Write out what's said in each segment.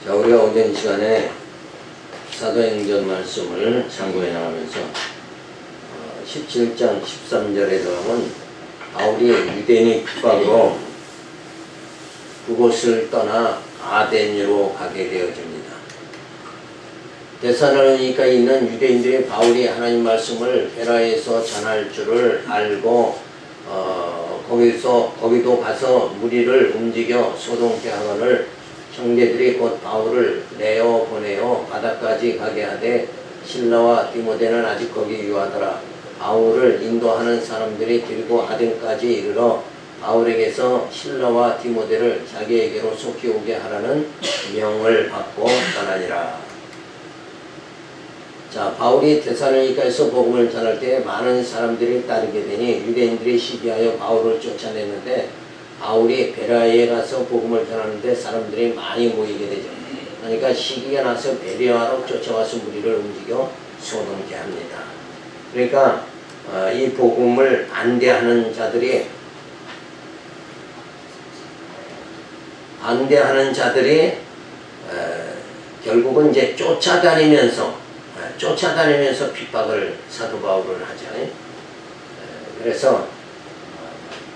자, 우리가 오전 시간에 사도행전 말씀을 참고해 나가면서 17장 13절에 들어가면 바울이 유대인의 핍박으로 그곳을 떠나 아덴으로 가게 되어집니다. 데살로니가에 있는 유대인들이 바울이 하나님 말씀을 베라에서 전할 줄을 알고 거기도 가서 무리를 움직여 소동케 하거늘 형제들이 곧 바울을 내어 보내어 바다까지 가게 하되 실라와 디모데는 아직 거기 유하더라. 바울을 인도하는 사람들이 들고 아덴까지 이르러 바울에게서 실라와 디모데를 자기에게로 속히 오게 하라는 명을 받고 떠나니라. 자, 바울이 데살로니가에서 복음을 전할 때 많은 사람들이 따르게 되니 유대인들이 시기하여 바울을 쫓아냈는데 바울이 베라에 가서 복음을 전하는데 사람들이 많이 모이게 되죠. 그러니까 시기가 나서 베레아로 쫓아와서 무리를 움직여 소동케 합니다. 그러니까 이 복음을 반대하는 자들이 결국은 이제 쫓아다니면서 핍박을 사도 바울을 하죠. 그래서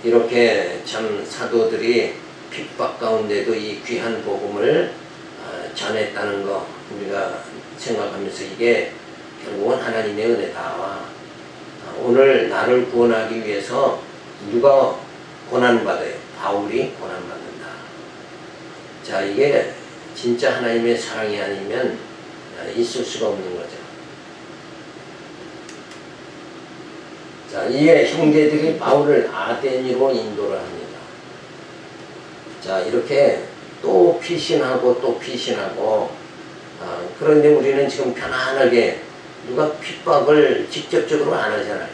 이렇게 참 사도들이 핍박 가운데도 이 귀한 복음을 전했다는 거 우리가 생각하면서 이게 결국은 하나님의 은혜다. 오늘 나를 구원하기 위해서 누가 고난받아요? 바울이 고난받는다. 자, 이게 진짜 하나님의 사랑이 아니면 있을 수가 없는 거죠. 자, 이에 형제들이 바울을 아덴으로 인도를 합니다. 자, 이렇게 또 피신하고 그런데 우리는 지금 편안하게 누가 핍박을 직접적으로 안 하잖아요.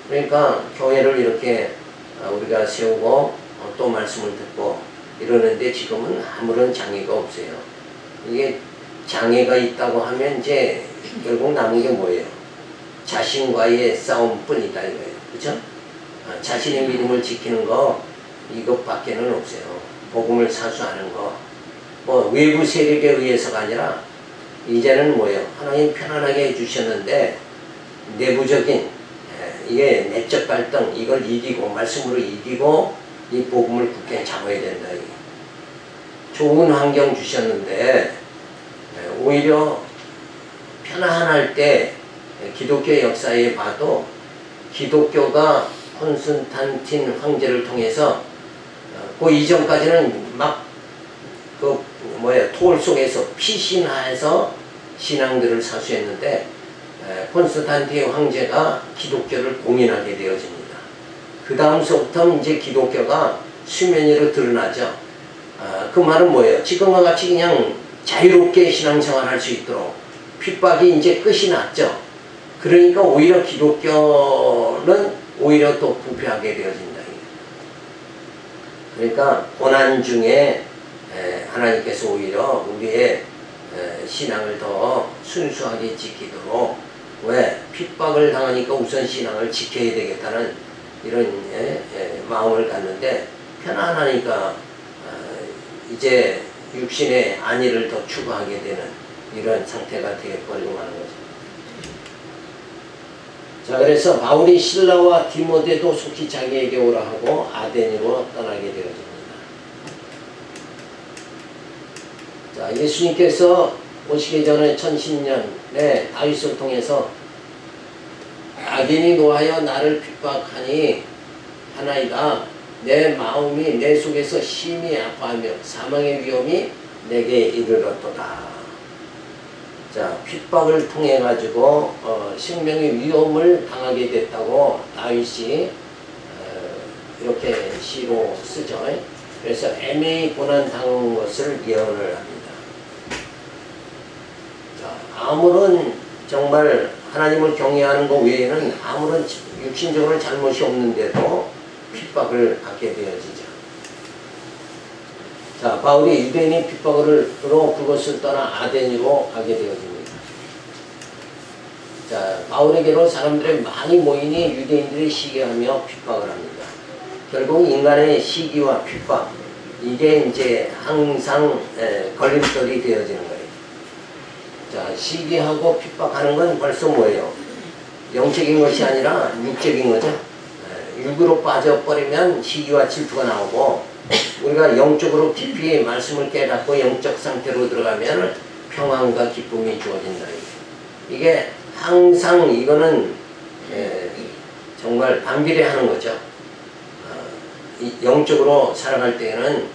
그러니까 교회를 이렇게 우리가 세우고 또 말씀을 듣고 이러는데 지금은 아무런 장애가 없어요. 이게 장애가 있다고 하면 이제 결국 남은 게 뭐예요? 자신과의 싸움뿐이다 이거예요. 그렇죠? 자신의 믿음을 지키는 거 이것밖에는 없어요. 복음을 사수하는 거. 뭐 외부 세력에 의해서가 아니라 이제는 뭐예요? 하나님 편안하게 해주셨는데 내부적인 이게 내적 갈등 이걸 이기고 말씀으로 이기고 이 복음을 굳게 잡아야 된다. 이게. 좋은 환경 주셨는데 오히려 편안할 때 기독교 역사에 봐도 기독교가 콘스탄틴 황제를 통해서 그 이전까지는 막 토ල් 속에서 피신하여서 신앙들을 사수했는데 콘스탄틴 황제가 기독교를 공인하게 되어집니다. 그 다음서부터 이제 기독교가 수면 위로 드러나죠. 그 말은 뭐예요? 지금과 같이 그냥 자유롭게 신앙생활 할 수 있도록 핍박이 이제 끝이 났죠. 그러니까 오히려 기독교는 오히려 또 부패하게 되어진다. 그러니까 고난 중에 하나님께서 오히려 우리의 신앙을 더 순수하게 지키도록 왜 핍박을 당하니까 우선 신앙을 지켜야 되겠다는 이런 마음을 갖는데 편안하니까 이제 육신의 안위를 더 추구하게 되는 이런 상태가 되어버리고 마는 거죠. 자, 그래서 바울이 실라와 디모데도 속히 자기에게 오라 하고 아덴으로 떠나게 되어집니다. 자, 예수님께서 오시기 전에 1010년에 다윗을 통해서 악인이 노하여 나를 핍박하니 하나이다. 내 마음이 내 속에서 심히 아파하며 사망의 위험이 내게 이르렀도다. 자, 핍박을 통해 가지고 생명의 위험을 당하게 됐다고 다윗이 이렇게 시로 쓰죠. 그래서 애매히 고난 당한 것을 예언을 합니다. 자, 아무런 정말 하나님을 경외하는 것 외에는 아무런 육신적으로 잘못이 없는데도 핍박을 받게 되어지죠. 자, 바울이 유대인의 핍박으로 그것을 떠나 아덴으로 가게 되어집니다. 자, 바울에게로 사람들이 많이 모이니 유대인들이 시기하며 핍박을 합니다. 결국 인간의 시기와 핍박 이게 이제 항상 걸림돌이 되어지는 거예요. 자, 시기하고 핍박하는 건 벌써 뭐예요? 영적인 것이 아니라 육적인 거죠. 육으로 빠져버리면 시기와 질투가 나오고, 우리가 영적으로 깊이 말씀을 깨닫고 영적 상태로 들어가면 평안과 기쁨이 주어진다. 이게 항상 이거는 정말 반비례하는 거죠. 영적으로 살아갈 때에는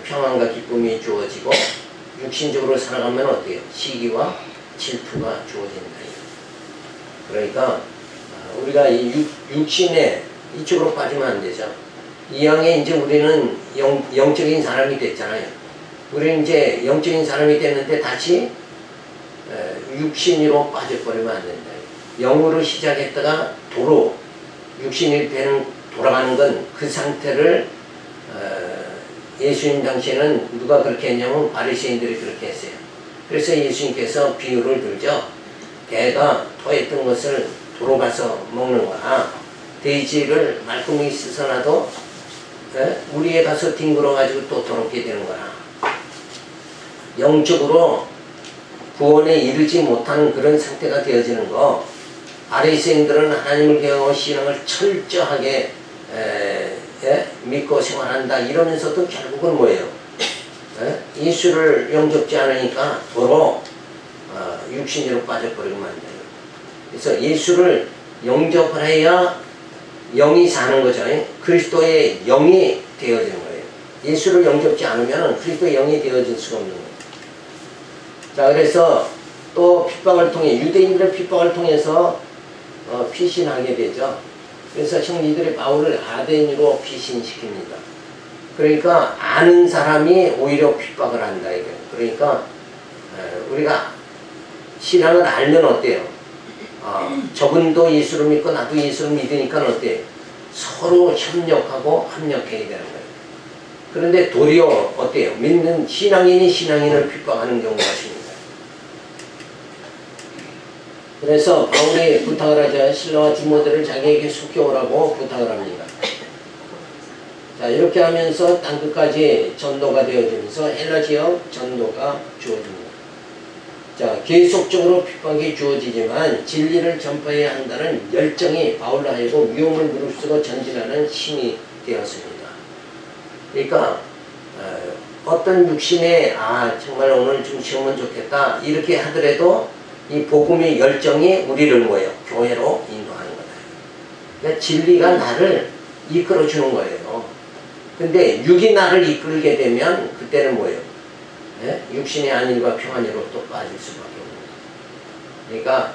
평안과 기쁨이 주어지고, 육신적으로 살아가면 어때요? 시기와 질투가 주어진다. 그러니까 우리가 이 육신에 이쪽으로 빠지면 안 되죠. 이왕에 이제 우리는 영적인 사람이 됐잖아요. 우리는 이제 영적인 사람이 됐는데 다시 육신으로 빠져버리면 안 된다. 영으로 시작했다가 도로 육신이 돌아가는 건 그 상태를 예수님 당시에는 누가 그렇게 했냐면 바리새인들이 그렇게 했어요. 그래서 예수님께서 비유를 들죠. 개가 토했던 것을 도로 가서 먹는 거나 돼지를 말끔히 씻어놔도 물 위에 가서 뒹굴어가지고 또 더럽게 되는 거나, 영적으로 구원에 이르지 못하는 그런 상태가 되어지는 거, 바리새인들은 하나님을 경외하고 신앙을 철저하게 믿고 생활한다 이러면서도 결국은 뭐예요? 예수를 영접지 않으니까 도로 육신으로 빠져버리고 만돼요. 그래서 예수를 영접을 해야 영이 사는 거죠. 그리스도의 영이 되어지는 거예요. 예수를 영접지 않으면 그리스도의 영이 되어질 수가 없는 거예요. 자, 그래서 또 핍박을 통해, 유대인들의 핍박을 통해서 피신하게 되죠. 그래서 형제들이 바울을 아덴으로 피신시킵니다. 그러니까 아는 사람이 오히려 핍박을 한다 이거예요. 그러니까 우리가 신앙을 알면 어때요? 저분도 예수를 믿고 나도 예수를 믿으니까 어때요? 서로 협력하고 합력해야 되는 거예요. 그런데 도리어 어때요? 믿는 신앙인이 신앙인을 핍박하는 경우가 있습니다. 그래서 바울이 부탁을 하자 실라와 디모데를 자기에게 속해오라고 부탁을 합니다. 자, 이렇게 하면서 땅끝까지 전도가 되어지면서 헬라 지역 전도가 주어집니다. 자, 계속적으로 핍박이 주어지지만 진리를 전파해야 한다는 열정이 바울로 하여금 위험을 무릅쓰고 전진하는 힘이 되었습니다. 그러니까 어떤 육신에 정말 오늘 좀 쉬우면 좋겠다 이렇게 하더라도 이 복음의 열정이 우리를 뭐예요? 교회로 인도하는 거다. 그러니까 진리가 나를 이끌어주는 거예요. 근데 육이 나를 이끌게 되면 그때는 뭐예요? 육신의 안일과 평안으로 또 빠질 수밖에 없는 거예요. 그러니까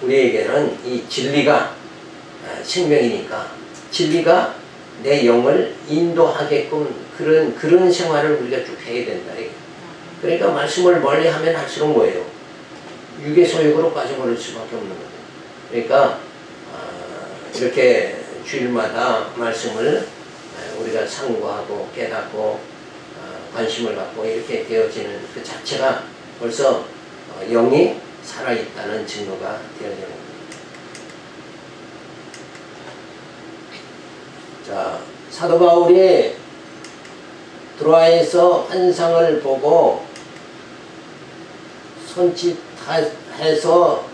우리에게는 이 진리가 생명이니까 진리가 내 영을 인도하게끔 그런 생활을 우리가 쭉 해야 된다. 그러니까 말씀을 멀리 하면 할수록 뭐예요? 육의 소욕으로 빠져버릴 수밖에 없는 거예요. 그러니까 이렇게 주일마다 말씀을 우리가 상고하고 깨닫고 관심을 갖고 이렇게 되어지는 그 자체가 벌써 영이 살아있다는 증거가 되어지는 겁니다. 자, 사도 바울이 드로아에서 환상을 보고 손짓해서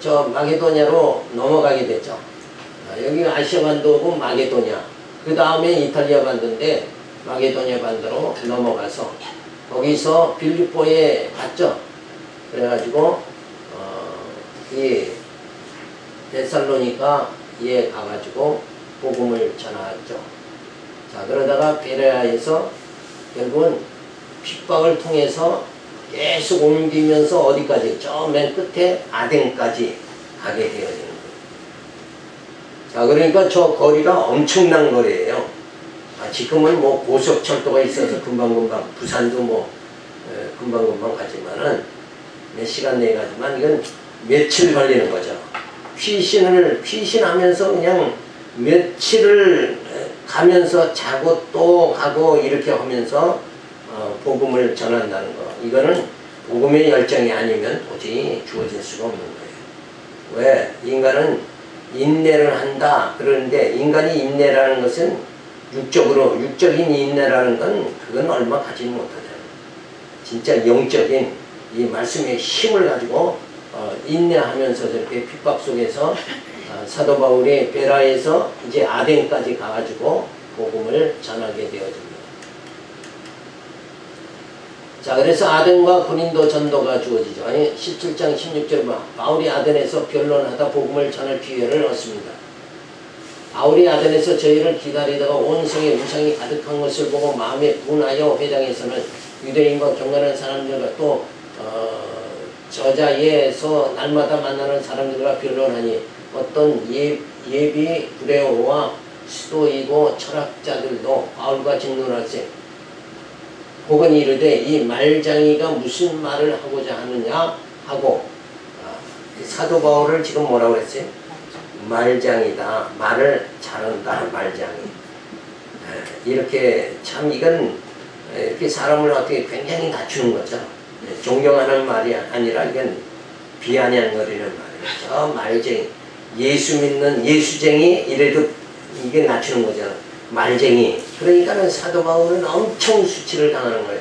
저 마게도냐로 넘어가게 되죠. 여기가 아시아 반도고 마게도냐, 그 다음에 이탈리아 반도인데 마게도냐 반도로 넘어가서 거기서 빌립보에 갔죠. 그래가지고 이 데살로니가에 가가지고 복음을 전하죠. 자, 그러다가 베레아에서 결국은 핍박을 통해서 계속 옮기면서 어디까지? 저 맨 끝에 아덴까지 가게 되어지는 거예요. 자, 그러니까 저 거리가 엄청난 거리예요. 지금은 뭐 고속철도가 있어서 금방금방, 부산도 뭐 금방금방 가지만은 몇 시간 내에 가지만 이건 며칠 걸리는 거죠. 피신하면서 그냥 며칠을 가면서 자고 또 가고 이렇게 하면서 복음을 전한다는 거. 이거는 복음의 열정이 아니면 도저히 주어질 수가 없는 거예요. 왜? 인간은 인내를 한다. 그러는데 인간이 인내라는 것은 육적인 인내라는 건 그건 얼마 가지는 못하잖아요. 진짜 영적인 이 말씀의 힘을 가지고 인내하면서 저렇게 핍박 속에서 사도 바울이 베라에서 이제 아덴까지 가가지고 복음을 전하게 되어집니다. 자, 그래서 아덴과 고린도 전도가 주어지죠. 17장 16절 바울이 아덴에서 변론하다 복음을 전할 기회를 얻습니다. 바울이 아덴에서 저희를 기다리다가 온 성에 우상이 가득한 것을 보고 마음에 분하여 회당에서는 유대인과 경건한 사람들과 또 저자에서 날마다 만나는 사람들과 변론하니 어떤 예비 브레오와 스도이고 철학자들도 바울과 직론할세 혹은 이르되 이 말장이가 무슨 말을 하고자 하느냐 하고 사도 바울을 지금 뭐라고 그랬어요? 말장이다. 말을 잘한다. 말장이. 이렇게 참 이건 이렇게 사람을 어떻게 굉장히 낮추는 거죠. 존경하는 말이 아니라 이건 비아냥거리는 말이에요. 저 말쟁이. 예수 믿는 예수쟁이 이래도 이게 낮추는 거잖아. 말쟁이. 그러니까는 사도 바울은 엄청 수치를 당하는 거예요.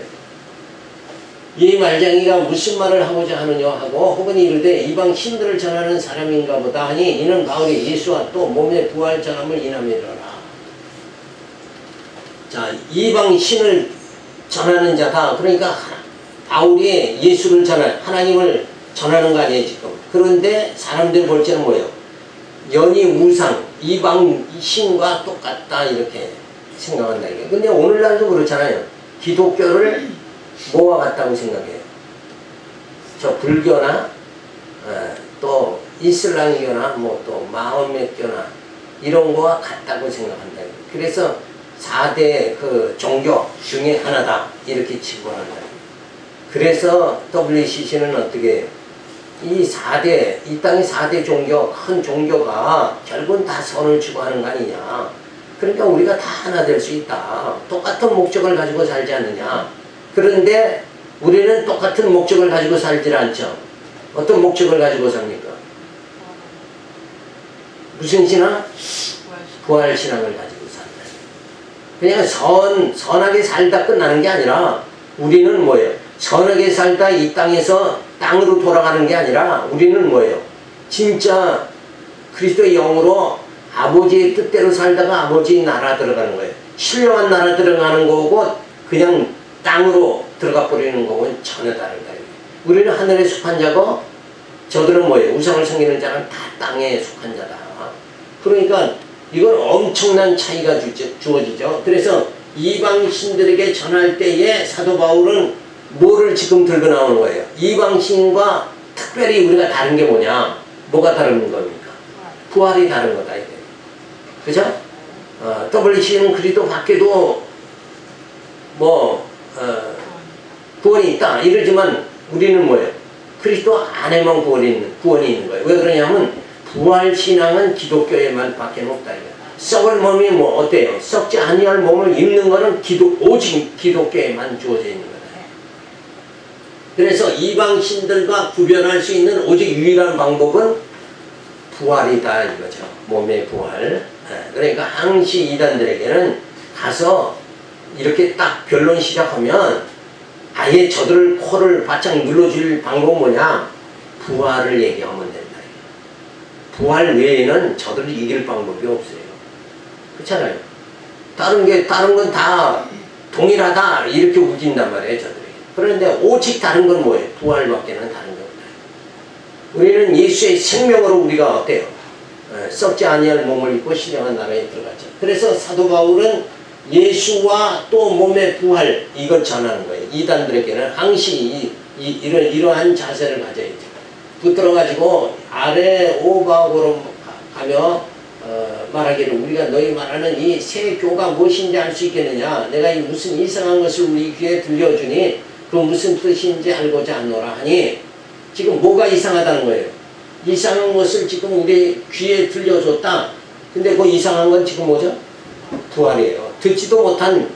이 말쟁이가 무슨 말을 하고자 하느냐 하고 혹은 이르되 이방 신들을 전하는 사람인가 보다 하니 이는 바울이 예수와 또 몸의 부활 전함을 인함이더라. 자, 이방 신을 전하는 자다. 그러니까 바울이 예수를 하나님을 전하는 거 아니에요 지금. 그런데 사람들이 볼 때는 뭐예요? 연이 우상, 이방 신과 똑같다 이렇게 생각한다. 근데 오늘날도 그렇잖아요. 기독교를 뭐와 같다고 생각해요? 저 불교나 또 이슬람교나 뭐 또 마호메교나 이런 거와 같다고 생각한다. 그래서 4대 그 종교 중에 하나다 이렇게 치부한다. 그래서 WCC는 어떻게 해요? 이 땅의 4대 종교, 큰 종교가 결국은 다 선을 치고 하는 거 아니냐. 그러니까 우리가 다 하나 될 수 있다. 똑같은 목적을 가지고 살지 않느냐. 그런데 우리는 똑같은 목적을 가지고 살질 않죠. 어떤 목적을 가지고 삽니까? 무슨 신앙? 부활신앙을 가지고 산다. 그냥 선하게 살다 끝나는 게 아니라 우리는 뭐예요? 선하게 살다 이 땅에서 땅으로 돌아가는 게 아니라 우리는 뭐예요? 진짜 그리스도의 영으로 아버지의 뜻대로 살다가 아버지의 나라 들어가는 거예요. 신령한 나라 들어가는 거고 그냥 땅으로 들어가 버리는 거고는 전혀 다른 거예요. 우리는 하늘에 속한 자고 저들은 뭐예요? 우상을 섬기는 자는 다 땅에 속한 자다. 그러니까 이건 엄청난 차이가 주어지죠. 그래서 이방 신들에게 전할 때에 사도 바울은 뭐를 지금 들고 나오는 거예요? 이방 신과 특별히 우리가 다른 게 뭐냐? 뭐가 다른 겁니까? 부활이 다른 거다. 이게. 그죠? WC는 그리스도 밖에도 구원이 있다 이러지만 우리는 뭐예요? 그리스도 안에만 구원이 있는 거예요. 왜 그러냐면 부활신앙은 기독교에만 밖에 없다. 썩을 몸이 어때요? 썩지 아니할 몸을 입는 거는 오직 기독교에만 주어져 있는 거다. 그래서 이방신들과 구별할 수 있는 오직 유일한 방법은 부활이다 이거죠. 몸의 부활. 그러니까 항시 이단들에게는 가서 이렇게 딱 변론 시작하면 아예 저들을 코를 바짝 눌러줄 방법은 뭐냐? 부활을 얘기하면 된다. 부활 외에는 저들을 이길 방법이 없어요. 그렇잖아요. 다른 건 다 동일하다 이렇게 우긴단 말이에요 저들이. 그런데 오직 다른 건 뭐예요? 부활밖에는 다른 게 없다. 우리는 예수의 생명으로 우리가 어때요? 썩지 아니할 몸을 입고 신령한 나라에 들어갔죠. 그래서 사도 바울은 예수와 또 몸의 부활 이걸 전하는 거예요. 이단들에게는 항시 이러한 자세를 가져야죠. 붙들어가지고 아래 오박으로 가며 말하기를 우리가 너희 말하는 이 새 교가 무엇인지 알 수 있겠느냐. 내가 이 무슨 이상한 것을 우리 귀에 들려주니 그 무슨 뜻인지 알고자 하노라 하니 지금 뭐가 이상하다는 거예요. 이상한 것을 지금 우리 귀에 들려줬다. 근데 그 이상한 건 지금 뭐죠? 부활이에요. 듣지도 못한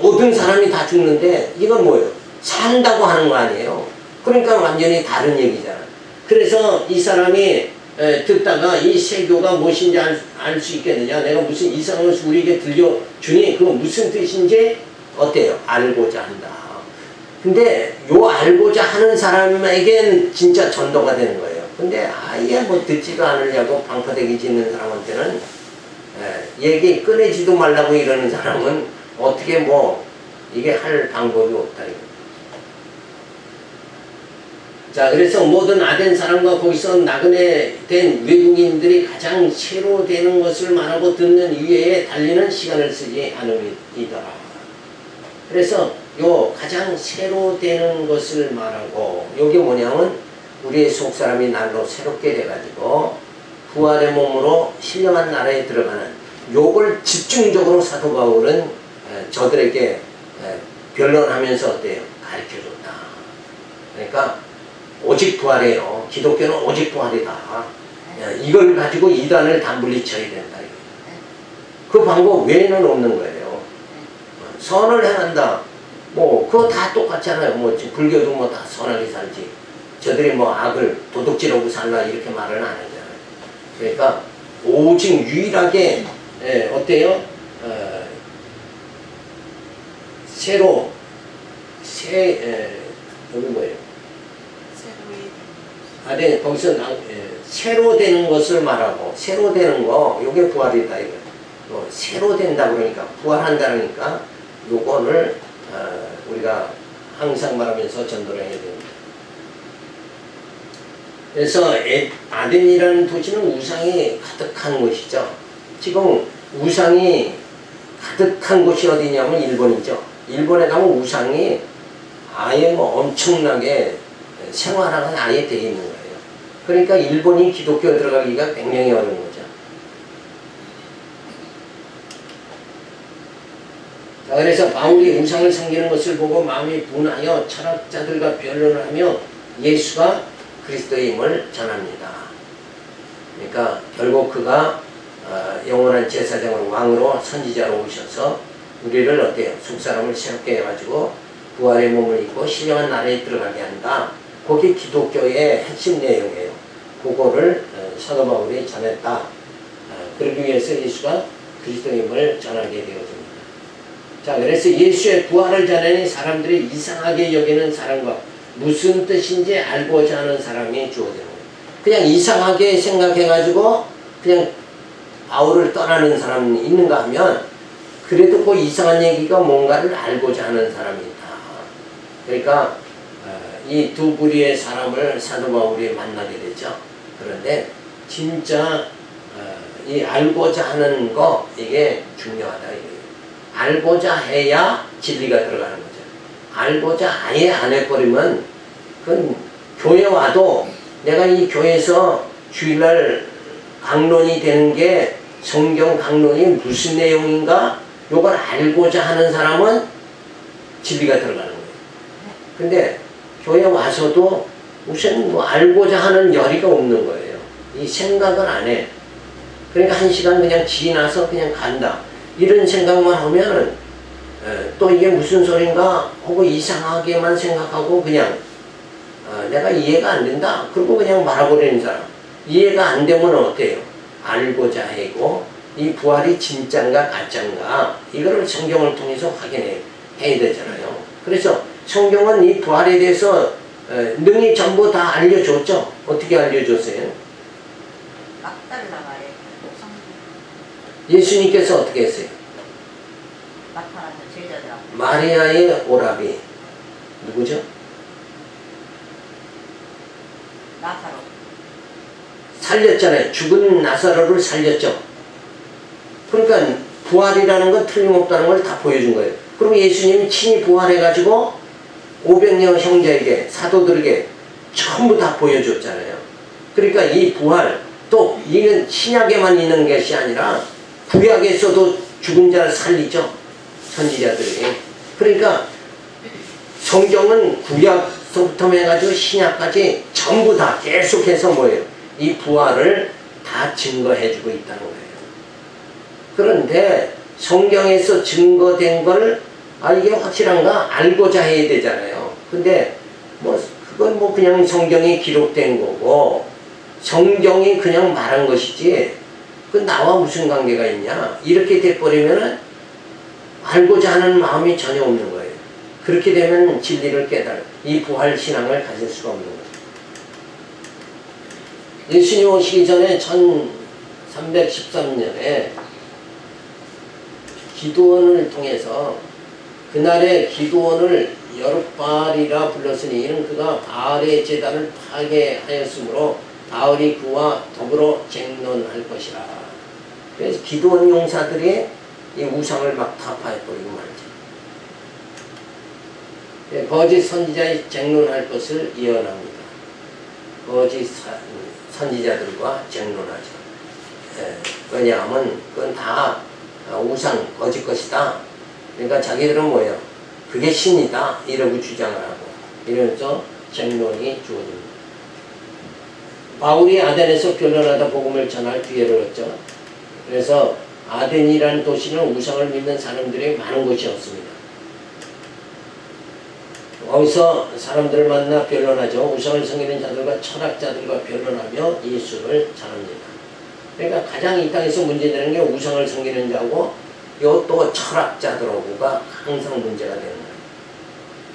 모든 사람이 다 죽는데 이건 뭐예요? 산다고 하는 거 아니에요. 그러니까 완전히 다른 얘기잖아. 그래서 이 사람이 듣다가 이 세교가 무엇인지 알 수 있겠느냐? 내가 무슨 이상한 것을 우리에게 들려주니 그건 무슨 뜻인지 어때요? 알고자 한다. 근데 요 알고자 하는 사람에겐 진짜 전도가 되는 거예요. 근데 아예 뭐 듣지도 않으려고 방파대기 짓는 사람한테는 얘기 꺼내지도 말라고 이러는 사람은 어떻게 뭐 이게 할 방법이 없다. 자, 그래서 모든 아덴 사람과 거기서 나그네 된 외국인들이 가장 새로 되는 것을 말하고 듣는 이외에 달리는 시간을 쓰지 않음이더라. 그래서 요 가장 새로 되는 것을 말하고, 요게 뭐냐면 우리의 속사람이 날로 새롭게 돼가지고 부활의 몸으로 신령한 나라에 들어가는 요걸 집중적으로 사도 바울은 저들에게 변론하면서 어때요? 가르쳐줬다. 그러니까 오직 부활이에요. 기독교는 오직 부활이다. 이걸 가지고 이단을 다 물리쳐야 된다. 그 방법 외에는 없는 거예요. 선을 행한다. 뭐 그거 다 똑같잖아요. 뭐 불교도 뭐 다 선하게 살지. 저들이 뭐 악을 도둑질하고 살라 이렇게 말은 안 하잖아요. 그러니까 오직 유일하게 어때요? 여기 뭐예요? 네, 거기서 새로 되는 것을 말하고, 새로 되는 거, 요게 부활이다 이거. 새로 된다 그러니까 부활한다 그러니까 요거를 우리가 항상 말하면서 전도를 해야 됩니다. 그래서 아덴이라는 도시는 우상이 가득한 곳이죠. 지금 우상이 가득한 곳이 어디냐면 일본이죠. 일본에 가면 우상이 아예 뭐 엄청나게 생활화가 아예 되어 있는 거예요. 그러니까 일본이 기독교 들어가기가 굉장히 어려운 거죠. 자, 그래서 바울이 우상을 섬기는 것을 보고 마음이 분하여 철학자들과 변론을 하며 예수가 그리스도의 힘을 전합니다. 그러니까 결국 그가 영원한 제사장으로 왕으로 선지자로 오셔서 우리를 어때요? 속사람을 새롭게 해가지고 부활의 몸을 입고 신령한 나라에 들어가게 한다. 그게 기독교의 핵심 내용이에요. 그거를 사도 바울이 전했다. 그러기 위해서 예수가 그리스도의 힘을 전하게 되어집니다. 자, 그래서 예수의 부활을 전하니 사람들이 이상하게 여기는 사람과 무슨 뜻인지 알고자 하는 사람이 주어지는 거예요. 그냥 이상하게 생각해가지고 그냥 바울을 떠나는 사람이 있는가 하면 그래도 그 이상한 얘기가 뭔가를 알고자 하는 사람이 있다. 그러니까 이 두 부류의 사람을 사도 바울이 만나게 되죠. 그런데 진짜 이 알고자 하는 거 이게 중요하다. 알고자 해야 진리가 들어가는 거죠. 알고자 아예 안 해버리면 그건 교회 와도 내가 이 교회에서 주일날 강론이 되는 게 성경 강론이 무슨 내용인가 요걸 알고자 하는 사람은 진리가 들어가는 거예요. 근데 교회 와서도 우선 뭐 알고자 하는 열의가 없는 거예요. 이 생각을 안 해. 그러니까 한 시간 그냥 지나서 그냥 간다. 이런 생각만 하면은 또 이게 무슨 소린가 하고 이상하게만 생각하고 그냥 내가 이해가 안 된다. 그리고 그냥 말아버리는 사람. 이해가 안 되면 어때요? 알고자 하고 이 부활이 진짠가 가짠가 이거를 성경을 통해서 확인해야 되잖아요. 그래서 성경은 이 부활에 대해서 능히 전부 다 알려줬죠. 어떻게 알려줬어요? 막달라가에 예수님께서 어떻게 했어요? 나타나서 제자들하고 마리아의 오라비 누구죠? 나사로 살렸잖아요. 죽은 나사로를 살렸죠. 그러니까 부활이라는 건 틀림없다는 걸 다 보여준 거예요. 그리고 예수님이 친히 부활해가지고 500명 형제에게 사도들에게 전부 다 보여줬잖아요. 그러니까 이 부활 또 이건 신약에만 있는 것이 아니라 구약에서도 죽은 자를 살리죠. 선지자들이. 그러니까 성경은 구약서부터 해가지고 신약까지 전부 다 계속해서 뭐예요? 이 부활을 다 증거해주고 있다는 거예요. 그런데 성경에서 증거된 걸 이게 확실한가 알고자 해야 되잖아요. 근데 뭐 그건 뭐 그냥 성경에 기록된 거고 성경이 그냥 말한 것이지 그 나와 무슨 관계가 있냐. 이렇게 돼버리면은 알고자 하는 마음이 전혀 없는 거예요. 그렇게 되면 진리를 깨달아 이 부활신앙을 가질 수가 없는 거예요. 예수님 오시기 전에 1313년에 기드온을 통해서 그날의 기드온을 여룻바알이라 불렀으니 이는 그가 바알의 제단을 파괴하였으므로 바알이 그와 더불어 쟁론할 것이라. 그래서 기드온 용사들이 이 우상을 막 타파해버리고 말이죠. 거짓 선지자의 쟁론할 것을 예언합니다. 거짓 선지자들과 쟁론하죠. 왜냐하면 그건 다 우상 거짓 것이다. 그러니까 자기들은 뭐예요? 그게 신이다 이러고 주장을 하고 이러면서 쟁론이 주어집니다. 바울이 아덴에서 변론하다 복음을 전할 기회를 얻죠. 그래서 아덴이라는 도시는 우상을 믿는 사람들이 많은 곳이었습니다. 거기서 사람들을 만나 변론하죠. 우상을 섬기는 자들과 철학자들과 변론하며 예수를 전합니다. 그러니까 가장 이 땅에서 문제되는 게 우상을 섬기는 자고 요 또 철학자들하고가 항상 문제가 되는 거예요.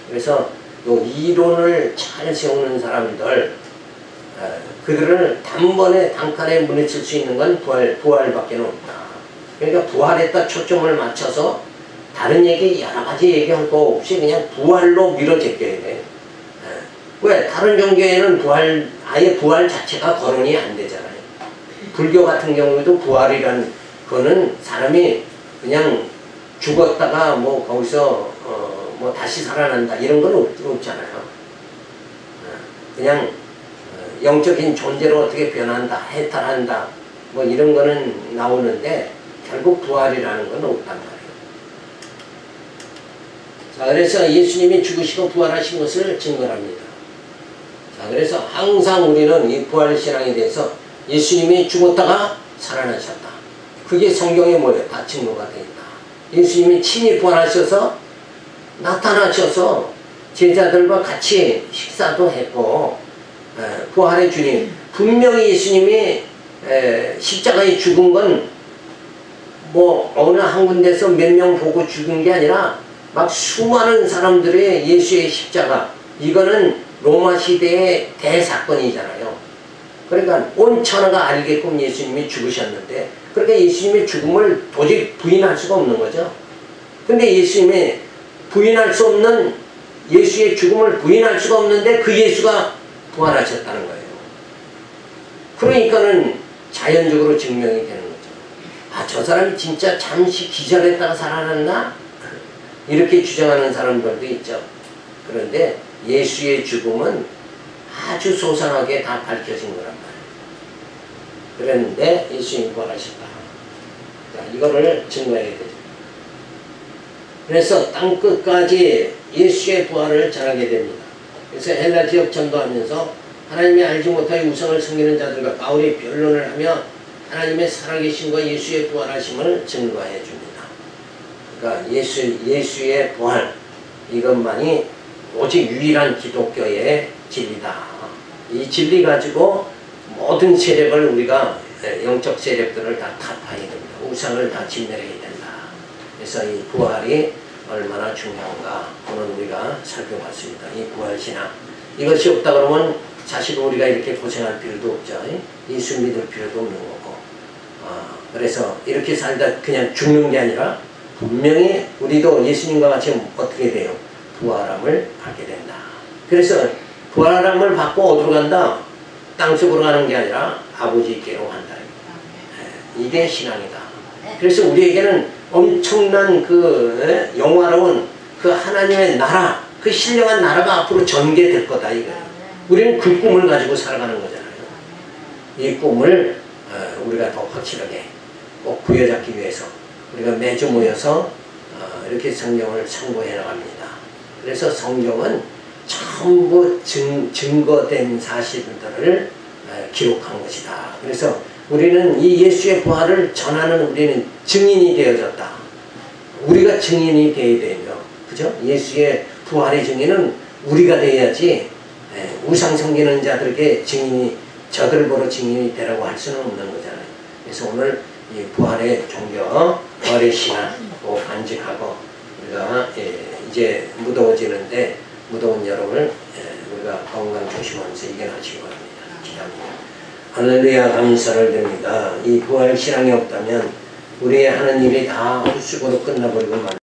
그래서 요 이론을 잘 세우는 사람들 그들을 단번에 단칼에 무너칠 수 있는 건 부활밖에 없다. 그러니까 부활에다 초점을 맞춰서 다른 얘기 여러 가지 얘기할 거 없이 그냥 부활로 밀어제껴야 돼. 왜? 다른 종교에는 아예 부활 자체가 거론이 안 되잖아요. 불교 같은 경우에도 부활이란 거는 사람이 그냥 죽었다가 뭐 거기서 뭐 다시 살아난다 이런 건 없잖아요. 그냥 영적인 존재로 어떻게 변한다, 해탈한다 뭐 이런 거는 나오는데 결국 부활이라는 건 없단 말이에요. 자, 그래서 예수님이 죽으시고 부활하신 것을 증거합니다. 자, 그래서 항상 우리는 이 부활신앙에 대해서 예수님이 죽었다가 살아나셨다. 그게 성경에 뭐예요? 다 증거가 되어 있다. 예수님이 친히 부활하셔서 나타나셔서 제자들과 같이 식사도 했고 부활의 주님 분명히 예수님이 십자가에 죽은 건 뭐 어느 한 군데서 몇 명 보고 죽은 게 아니라 막 수많은 사람들의 예수의 십자가 이거는 로마 시대의 대사건이잖아요. 그러니까 온 천하가 알게끔 예수님이 죽으셨는데 그러니까 예수님의 죽음을 도저히 부인할 수가 없는 거죠. 근데 예수님의 부인할 수 없는 예수의 죽음을 부인할 수가 없는데 그 예수가 부활하셨다는 거예요. 그러니까는 자연적으로 증명이 되는 거죠. 아, 저 사람이 진짜 잠시 기절했다가 살아났나? 이렇게 주장하는 사람들도 있죠. 그런데 예수의 죽음은 아주 소상하게 다 밝혀진 거란 말이에요. 그랬는데 예수님이 부활하셨다. 자, 이거를 증거해야 되죠. 그래서 땅끝까지 예수의 부활을 전하게 됩니다. 그래서 헬라 지역 전도하면서 하나님이 알지 못하여 우상을 섬기는 자들과 바울이 변론을 하며 하나님의 살아계신과 예수의 부활하심을 증거해 줍니다. 그러니까 예수의 부활 이것만이 오직 유일한 기독교의 진리다. 이 진리 가지고 모든 세력을 우리가 영적 세력들을 다 타파해야 됩니다. 우상을 다 진멸해야 된다. 그래서 이 부활이 얼마나 중요한가 오늘 우리가 살펴봤습니다. 이 부활신앙 이것이 없다 그러면 사실 우리가 이렇게 고생할 필요도 없죠. 예수 믿을 필요도 없는 거고 그래서 이렇게 살다 그냥 죽는 게 아니라 분명히 우리도 예수님과 같이 어떻게 돼요? 부활함을 받게 된다. 그래서 부활함을 받고 어디로 간다? 땅속으로 가는 게 아니라 아버지께로 간다. 이게 신앙이다. 그래서 우리에게는 엄청난 그 영화로운 그 하나님의 나라, 그 신령한 나라가 앞으로 전개될 거다 이거예요. 우리는 그 꿈을 가지고 살아가는 거잖아요. 이 꿈을 우리가 더 확실하게 꼭 부여잡기 위해서 우리가 매주 모여서 이렇게 성경을 참고해 나갑니다. 그래서 성경은 전부 증거된 사실들을 기록한 것이다. 그래서 우리는 이 예수의 부활을 전하는 우리는 증인이 되어졌다. 우리가 증인이 되어야 되며, 그죠? 예수의 부활의 증인은 우리가 되어야지 우상 섬기는 자들에게 증인이 저들 보러 증인이 되라고 할 수는 없는 거잖아요. 그래서 오늘 이 부활의 종교, 부활의 신앙 꼭 간직하고 우리가 이제 무더워지는데 무더운 여름을 우리가 건강 조심하면서 이겨나시기 바랍니다. 기도합니다. 할렐루야 감사를 드립니다. 이 부활 신앙이 없다면 우리의 하는 일이 다 헛수고로 끝나버리고 말